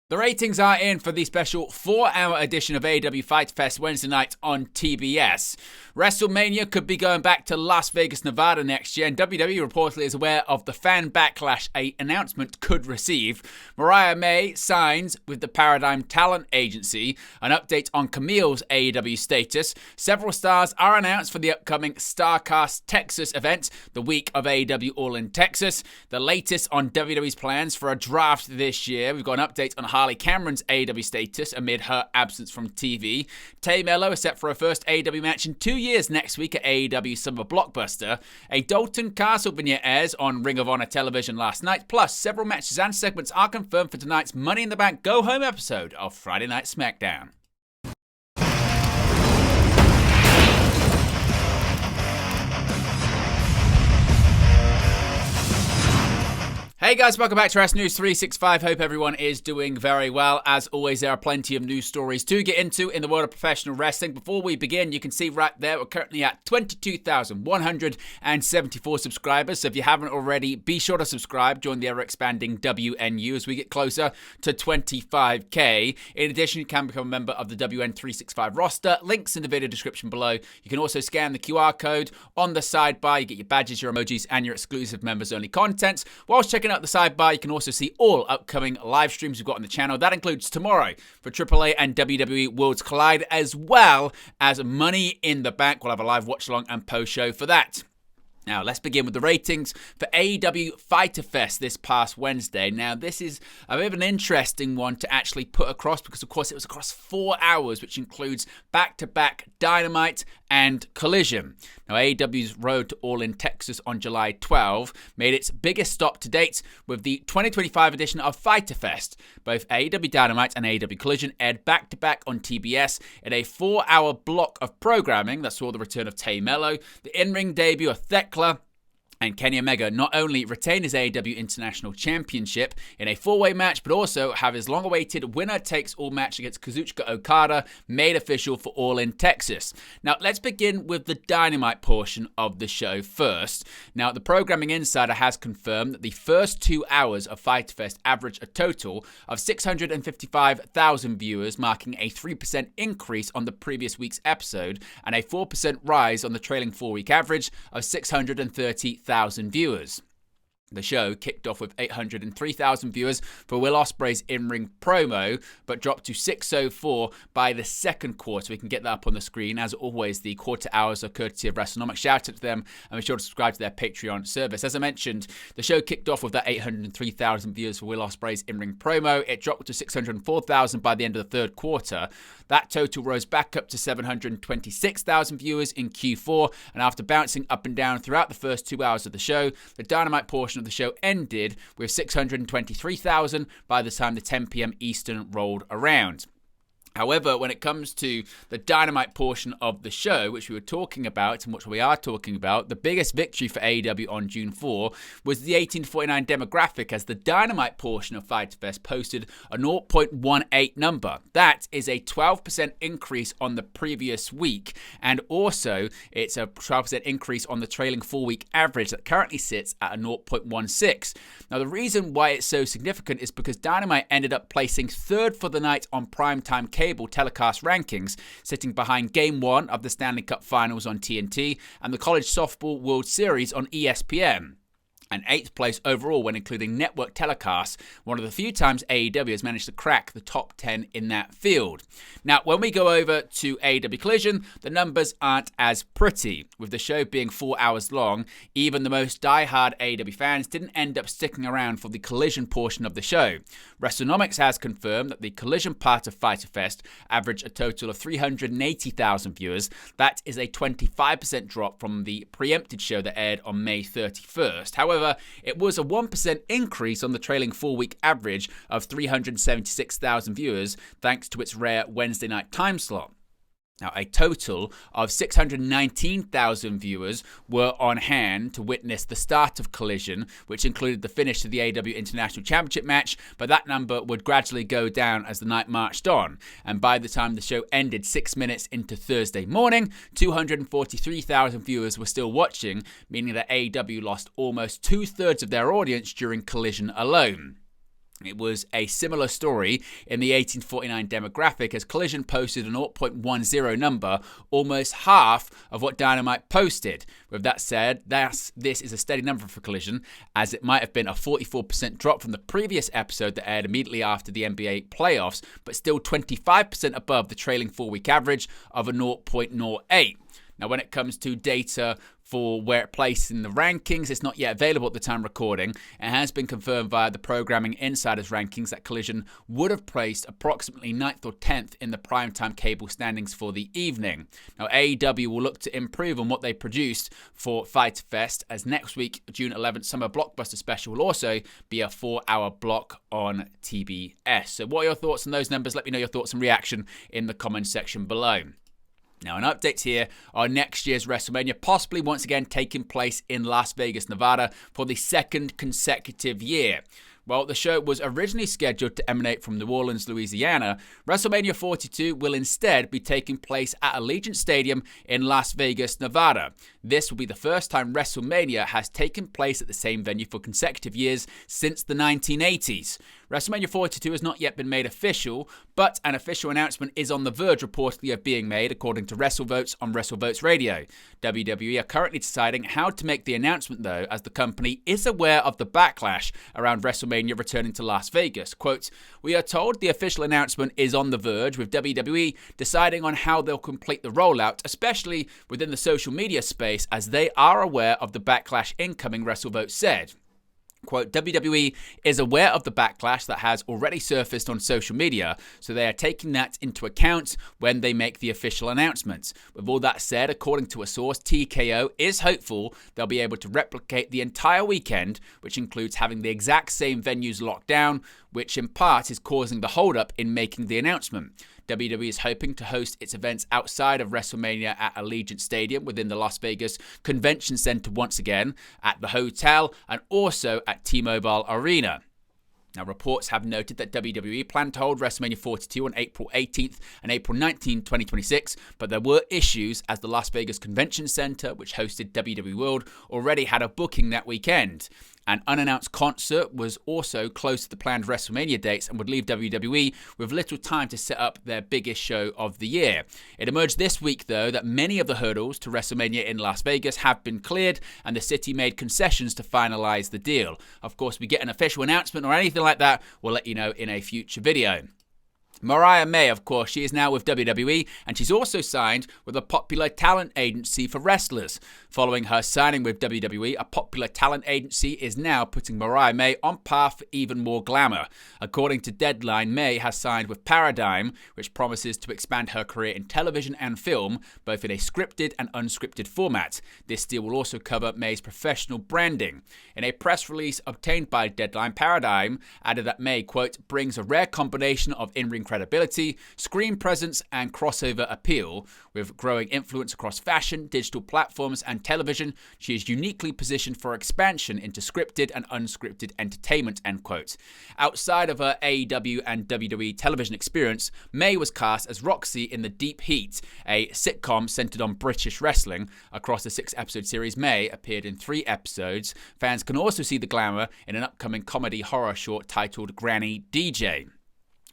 The ratings are in for the special 4-hour edition of AEW Fyter Fest Wednesday night on TBS. WrestleMania could be going back to Las Vegas, Nevada next year, and WWE reportedly is aware of the fan backlash an announcement could receive. Mariah May Signs with the Paradigm Talent Agency, an update on Camille's AEW status. Several stars are announced for the upcoming Starcast Texas event, the week of AEW All in Texas. The latest on WWE's plans for a draft this year. We've got an update on Harley Cameron's AEW status amid her absence from TV. Tay Mello is set for her first AEW match in 2 years next week at AEW Summer Blockbuster. A Dalton Castle vignette airs on Ring of Honor television last night. Plus, several matches and segments are confirmed for tonight's Money in the Bank Go Home episode of Friday Night SmackDown. Hey guys, welcome back to Wrestling News 365. Hope everyone is doing very well. As always, there are plenty of news stories to get into in the world of professional wrestling. Before we begin, you can see right there, we're currently at 22,174 subscribers. So if you haven't already, be sure to subscribe. Join the ever-expanding WNU as we get closer to 25k. In addition, you can become a member of the WN365 roster. Links in the video description below. You can also scan the QR code on the sidebar. You get your badges, your emojis, and your exclusive members-only content. Whilst checking out the sidebar, you can also see all upcoming live streams we've got on the channel. That includes tomorrow for AAA and WWE Worlds Collide, as well as Money in the Bank. We'll have a live watch-along and post-show for that. Now, let's begin with the ratings for AEW Fyter Fest this past Wednesday. Now, this is a bit of an interesting one to actually put across because, of course, it was across 4 hours, which includes back-to-back Dynamite and Collision. Now, AEW's road to All in Texas on July 12 made its biggest stop to date with the 2025 edition of Fyter Fest. Both AEW Dynamite and AEW Collision aired back-to-back on TBS in a 4-hour block of programming that saw the return of Tay Mello, the in-ring debut of Thekla, and Kenny Omega not only retain his AEW International Championship in a 4-way match, but also have his long-awaited winner-takes-all match against Kazuchika Okada made official for All in Texas. Now, let's begin with the Dynamite portion of the show first. Now, the Programming Insider has confirmed that the first 2 hours of Fyter Fest averaged a total of 655,000 viewers, marking a 3% increase on the previous week's episode and a 4% rise on the trailing 4-week average of 630,000 viewers. The show kicked off with 803,000 viewers for Will Ospreay's in-ring promo, but dropped to 604 by the second quarter. We can get that up on the screen. As always, the quarter hours are courtesy of WrestleNomics. Shout out to them, and be sure to subscribe to their Patreon service. As I mentioned, the show kicked off with that 803,000 viewers for Will Ospreay's in-ring promo. It dropped to 604,000 by the end of the third quarter. That total rose back up to 726,000 viewers in Q4, and after bouncing up and down throughout the first 2 hours of the show, the Dynamite portion of the show ended with 623,000 by the time the 10 p.m. Eastern rolled around. However, when it comes to the Dynamite portion of the show, which we were talking about and which we are talking about, the biggest victory for AEW on June 4 was the 18-49 demographic, as the Dynamite portion of Fyter Fest posted a 0.18 number. That is a 12% increase on the previous week, and also it's a 12% increase on the trailing 4-week average that currently sits at a 0.16. Now, the reason why it's so significant is because Dynamite ended up placing third for the night on primetime cable telecast rankings, sitting behind Game 1 of the Stanley Cup Finals on TNT and the College Softball World Series on ESPN. And 8th place overall when including network telecasts, one of the few times AEW has managed to crack the top 10 in that field. Now, when we go over to AEW Collision, the numbers aren't as pretty. With the show being 4 hours long, even the most die-hard AEW fans didn't end up sticking around for the Collision portion of the show. WrestleNomics has confirmed that the Collision part of Fyter Fest averaged a total of 380,000 viewers. That is a 25% drop from the preempted show that aired on May 31st. However, it was a 1% increase on the trailing 4-week average of 376,000 viewers, thanks to its rare Wednesday night time slot. Now, a total of 619,000 viewers were on hand to witness the start of Collision, which included the finish to the AEW International Championship match, but that number would gradually go down as the night marched on. And by the time the show ended 6 minutes into Thursday morning, 243,000 viewers were still watching, meaning that AEW lost almost 2/3 of their audience during Collision alone. It was a similar story in the 1849 demographic, as Collision posted a 0.10 number, almost half of what Dynamite posted. With that said, this is a steady number for Collision, as it might have been a 44% drop from the previous episode that aired immediately after the NBA playoffs, but still 25% above the trailing 4-week average of a 0.08. Now, when it comes to data for where it placed in the rankings, it's not yet available at the time of recording. It has been confirmed via the Programming Insiders rankings that Collision would have placed approximately 9th or 10th in the primetime cable standings for the evening. Now, AEW will look to improve on what they produced for Fyter Fest, as next week, June 11th, Summer Blockbuster special will also be a 4-hour block on TBS. So what are your thoughts on those numbers? Let me know your thoughts and reaction in the comments section below. Now, an update here on next year's WrestleMania, possibly once again taking place in Las Vegas, Nevada for the second consecutive year. Well, the show was originally scheduled to emanate from New Orleans, Louisiana. WrestleMania 42 will instead be taking place at Allegiant Stadium in Las Vegas, Nevada. This will be the first time WrestleMania has taken place at the same venue for consecutive years since the 1980s. WrestleMania 42 has not yet been made official, but an official announcement is on the verge reportedly of being made, according to WrestleVotes on WrestleVotes Radio. WWE are currently deciding how to make the announcement, though, as the company is aware of the backlash around WrestleMania returning to Las Vegas. Quote, "We are told the official announcement is on the verge, with WWE deciding on how they'll complete the rollout, especially within the social media space, as they are aware of the backlash incoming," WrestleVotes said. Quote, "WWE is aware of the backlash that has already surfaced on social media, so they are taking that into account when they make the official announcement. With all that said, according to a source, TKO is hopeful they'll be able to replicate the entire weekend, which includes having the exact same venues locked down, which in part is causing the holdup in making the announcement. WWE is hoping to host its events outside of WrestleMania at Allegiant Stadium within the Las Vegas Convention Center once again, at the hotel, and also at T-Mobile Arena. Now, reports have noted that WWE planned to hold WrestleMania 42 on April 18th and April 19th, 2026, but there were issues as the Las Vegas Convention Center, which hosted WWE World, already had a booking that weekend. An unannounced concert was also close to the planned WrestleMania dates and would leave WWE with little time to set up their biggest show of the year. It emerged this week, though, that many of the hurdles to WrestleMania in Las Vegas have been cleared, and the city made concessions to finalize the deal. Of course, we get an official announcement or anything like that, we'll let you know in a future video. Mariah May, of course, she is now with WWE, and she's also signed with a popular talent agency for wrestlers. Following her signing with WWE, a popular talent agency is now putting Mariah May on par for even more glamour. According to Deadline, May has signed with Paradigm, which promises to expand her career in television and film, both in a scripted and unscripted format. This deal will also cover May's professional branding. In a press release obtained by Deadline, Paradigm added that May, quote, "brings a rare combination of in-ring credibility, screen presence, and crossover appeal. With growing influence across fashion, digital platforms, and television, she is uniquely positioned for expansion into scripted and unscripted entertainment," end quote. Outside of her AEW and WWE television experience, May was cast as Roxy in The Deep Heat, a sitcom centered on British wrestling. Across the 6-episode series, May appeared in 3 episodes. Fans can also see the glamour in an upcoming comedy horror short titled Granny DJ.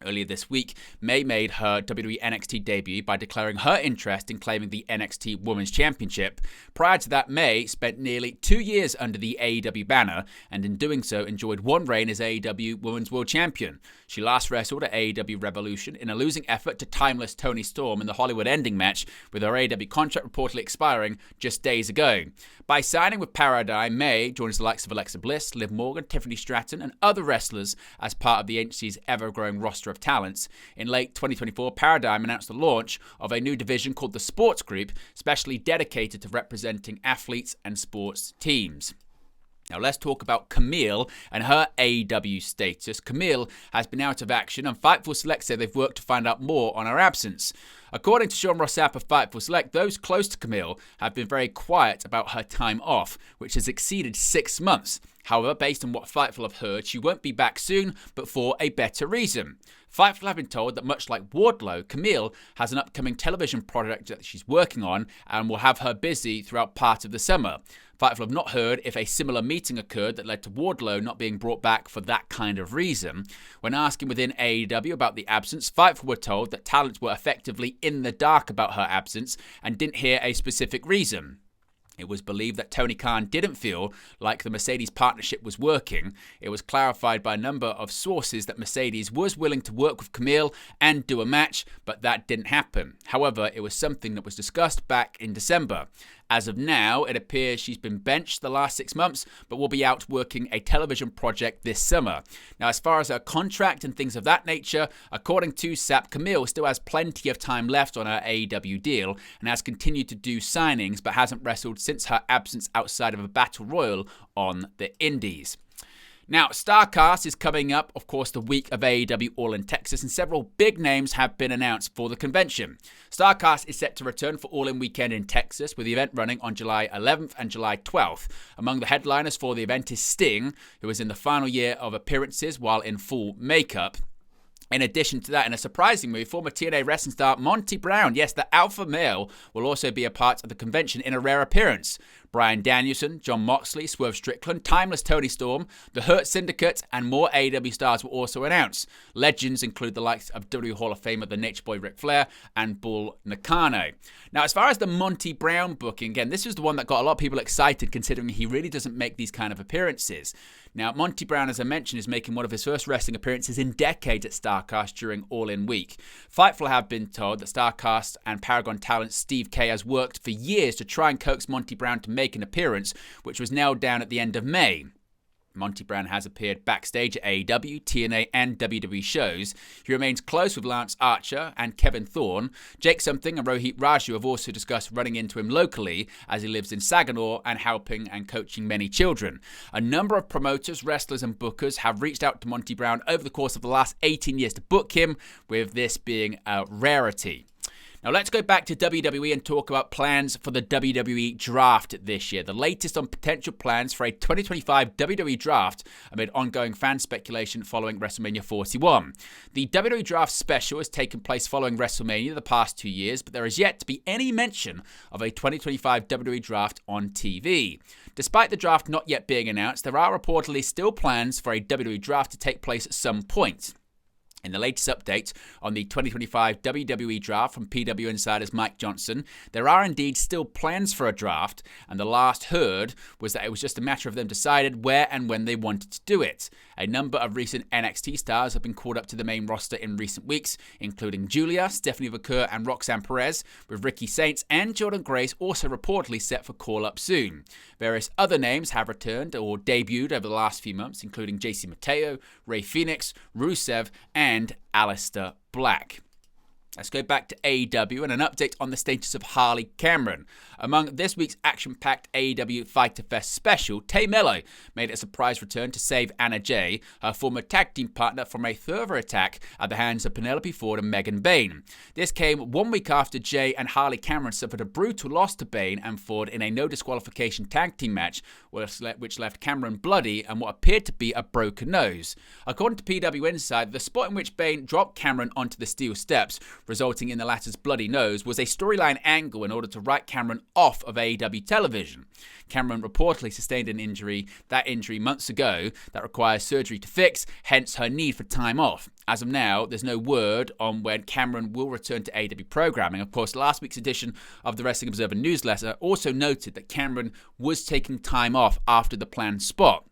Earlier this week, May made her WWE NXT debut by declaring her interest in claiming the NXT Women's Championship. Prior to that, May spent nearly 2 years under the AEW banner, and in doing so enjoyed one reign as AEW Women's World Champion. She last wrestled at AEW Revolution in a losing effort to timeless Toni Storm in the Hollywood ending match, with her AEW contract reportedly expiring just days ago. By signing with Paradigm, May joins the likes of Alexa Bliss, Liv Morgan, Tiffany Stratton, and other wrestlers as part of the agency's ever-growing roster of talents. In late 2024, Paradigm announced the launch of a new division called the Sports Group, specially dedicated to representing athletes and sports teams. Now let's talk about Camille and her AEW status. Camille has been out of action, and Fightful Select say they've worked to find out more on her absence. According to Sean Rossap of Fightful Select, those close to Camille have been very quiet about her time off, which has exceeded 6 months. However, based on what Fightful have heard, she won't be back soon, but for a better reason. Fightful have been told that much like Wardlow, Camille has an upcoming television project that she's working on and will have her busy throughout part of the summer. Fightful have not heard if a similar meeting occurred that led to Wardlow not being brought back for that kind of reason. When asking within AEW about the absence, Fightful were told that talents were effectively in the dark about her absence and didn't hear a specific reason. It was believed that Tony Khan didn't feel like the Mercedes partnership was working. It was clarified by a number of sources that Mercedes was willing to work with Camille and do a match, but that didn't happen. However, it was something that was discussed back in December. As of now, it appears she's been benched the last 6 months, but will be out working a television project this summer. Now, as far as her contract and things of that nature, according to SAP, Camille still has plenty of time left on her AEW deal and has continued to do signings, but hasn't wrestled since her absence outside of a battle royal on the Indies. Now, Starcast is coming up, of course, the week of AEW All in Texas, and several big names have been announced for the convention. Starcast is set to return for All in Weekend in Texas, with the event running on July 11th and July 12th. Among the headliners for the event is Sting, who is in the final year of appearances while in full makeup. In addition to that, in a surprising move, former TNA wrestling star Monty Brown, yes, the alpha male, will also be a part of the convention in a rare appearance. Bryan Danielson, Jon Moxley, Swerve Strickland, Timeless Tony Storm, The Hurt Syndicate, and more AEW stars were also announced. Legends include the likes of WWE Hall of Famer the Nature Boy Ric Flair and Bull Nakano. Now, as far as the Monty Brown booking, again, this was the one that got a lot of people excited considering he really doesn't make these kind of appearances. Now, Monty Brown, as I mentioned, is making one of his first wrestling appearances in decades at Starcast during All In Week. Fightful have been told that Starcast and Paragon talent Steve K has worked for years to try and coax Monty Brown to make an appearance, which was nailed down at the end of May. Monty Brown has appeared backstage at AEW, TNA, and WWE shows. He remains close with Lance Archer and Kevin Thorne. Jake Something and Rohit Raju have also discussed running into him locally as he lives in Saginaw and helping and coaching many children. A number of promoters, wrestlers, and bookers have reached out to Monty Brown over the course of the last 18 years to book him, with this being a rarity. Now let's go back to WWE and talk about plans for the WWE Draft this year. The latest on potential plans for a 2025 WWE Draft amid ongoing fan speculation following WrestleMania 41. The WWE Draft special has taken place following WrestleMania the past 2 years, but there is yet to be any mention of a 2025 WWE Draft on TV. Despite the draft not yet being announced, there are reportedly still plans for a WWE Draft to take place at some point. In the latest update on the 2025 WWE Draft from PW Insider's Mike Johnson, there are indeed still plans for a draft, and the last heard was that it was just a matter of them deciding where and when they wanted to do it. A number of recent NXT stars have been called up to the main roster in recent weeks, including Julia, Stephanie Vaquer, and Roxanne Perez, with Ricky Saints and Jordan Grace also reportedly set for call-up soon. Various other names have returned or debuted over the last few months, including JC Mateo, Rey Fenix, Rusev, and Aleister Black. Let's go back to AEW and an update on the status of Harley Cameron. Among this week's action-packed AEW Fyter Fest special, Tay Mello made a surprise return to save Anna Jay, her former tag team partner, from a further attack at the hands of Penelope Ford and Megan Bayne. This came 1 week after Jay and Harley Cameron suffered a brutal loss to Bayne and Ford in a no-disqualification tag team match, which left Cameron bloody and what appeared to be a broken nose. According to PW Insider, the spot in which Bayne dropped Cameron onto the steel steps, resulting in the latter's bloody nose, was a storyline angle in order to write Cameron off of AEW television. Cameron reportedly sustained an injury months ago that requires surgery to fix, hence her need for time off. As of now, there's no word on when Cameron will return to AEW programming. Of course, last week's edition of the Wrestling Observer newsletter also noted that Cameron was taking time off after the planned spot.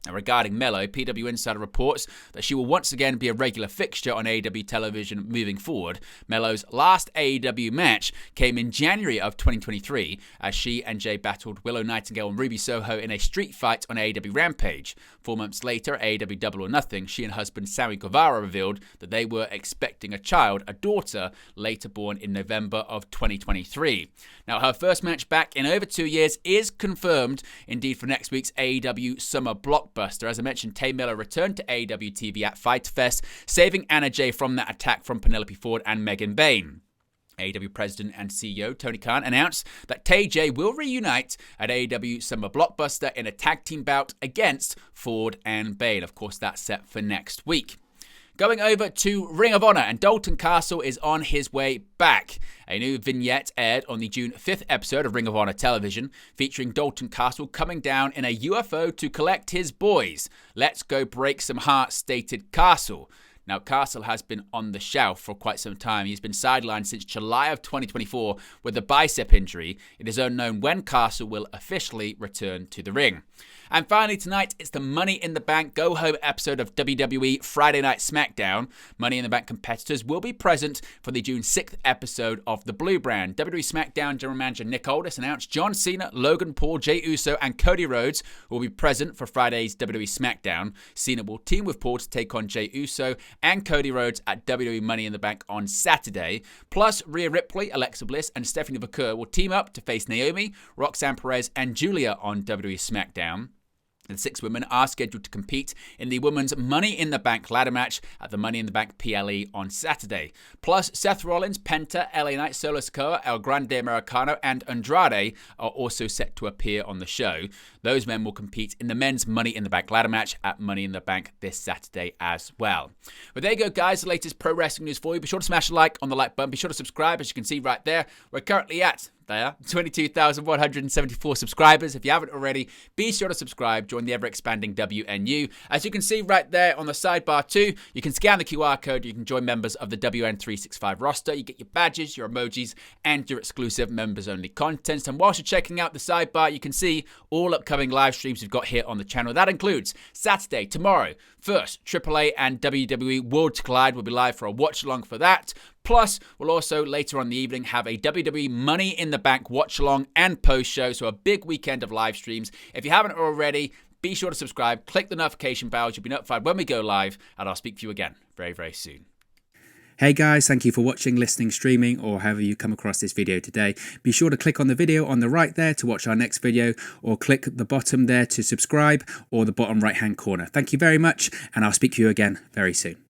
Now, regarding Mello, PW Insider reports that she will once again be a regular fixture on AEW television moving forward. Mello's last AEW match came in January of 2023 as she and Jay battled Willow Nightingale and Ruby Soho in a street fight on AEW Rampage. 4 months later, AEW Double or Nothing, she and husband Sammy Guevara revealed that they were expecting a child, a daughter, later born in November of 2023. Now, her first match back in over 2 years is confirmed, indeed, for next week's AEW Summer Blockbuster. As I mentioned, Tay Miller returned to AEW TV at Fyter Fest, saving Anna Jay from that attack from Penelope Ford and Megan Bayne. AEW President and CEO Tony Khan announced that Tay J will reunite at AEW Summer Blockbuster in a tag team bout against Ford and Bayne. Of course, that's set for next week. Going over to Ring of Honor, and Dalton Castle is on his way back. A new vignette aired on the June 5th episode of Ring of Honor television, featuring Dalton Castle coming down in a UFO to collect his boys. "Let's go break some hearts," stated Castle. Now, Castle has been on the shelf for quite some time. He's been sidelined since July of 2024 with a bicep injury. It is unknown when Castle will officially return to the ring. And finally tonight, it's the Money in the Bank go-home episode of WWE Friday Night SmackDown. Money in the Bank competitors will be present for the June 6th episode of the Blue Brand. WWE SmackDown General Manager Nick Aldis announced John Cena, Logan Paul, Jey Uso, and Cody Rhodes will be present for Friday's WWE SmackDown. Cena will team with Paul to take on Jey Uso and Cody Rhodes at WWE Money in the Bank on Saturday. Plus, Rhea Ripley, Alexa Bliss, and Stephanie McCur will team up to face Naomi, Roxanne Perez, and Julia on WWE SmackDown. The 6 women are scheduled to compete in the Women's Money in the Bank ladder match at the Money in the Bank PLE on Saturday. Plus, Seth Rollins, Penta, LA Knight, Solo Sikoa, El Grande Americano, and Andrade are also set to appear on the show. Those men will compete in the Men's Money in the Bank ladder match at Money in the Bank this Saturday as well. But there you go, guys. The latest pro wrestling news for you. Be sure to smash a like on the like button. Be sure to subscribe, as you can see right there. We're currently at 22,174 subscribers. If you haven't already, be sure to subscribe. Join the ever-expanding WNU. As you can see right there on the sidebar too, you can scan the QR code. You can join members of the WN365 roster. You get your badges, your emojis, and your exclusive members-only content. And whilst you're checking out the sidebar, you can see all upcoming live streams we've got here on the channel. That includes Saturday, tomorrow. First, AAA and WWE Worlds Collide will be live for a watch-along for that. Plus, we'll also later on in the evening have a WWE Money in the Bank watch-along and post-show, so a big weekend of live streams. If you haven't already, be sure to subscribe, click the notification bell, you'll be notified when we go live, and I'll speak to you again very, very soon. Hey guys, thank you for watching, listening, streaming, or however you come across this video today. Be sure to click on the video on the right there to watch our next video, or click the bottom there to subscribe, or the bottom right hand corner. Thank you very much, and I'll speak to you again very soon.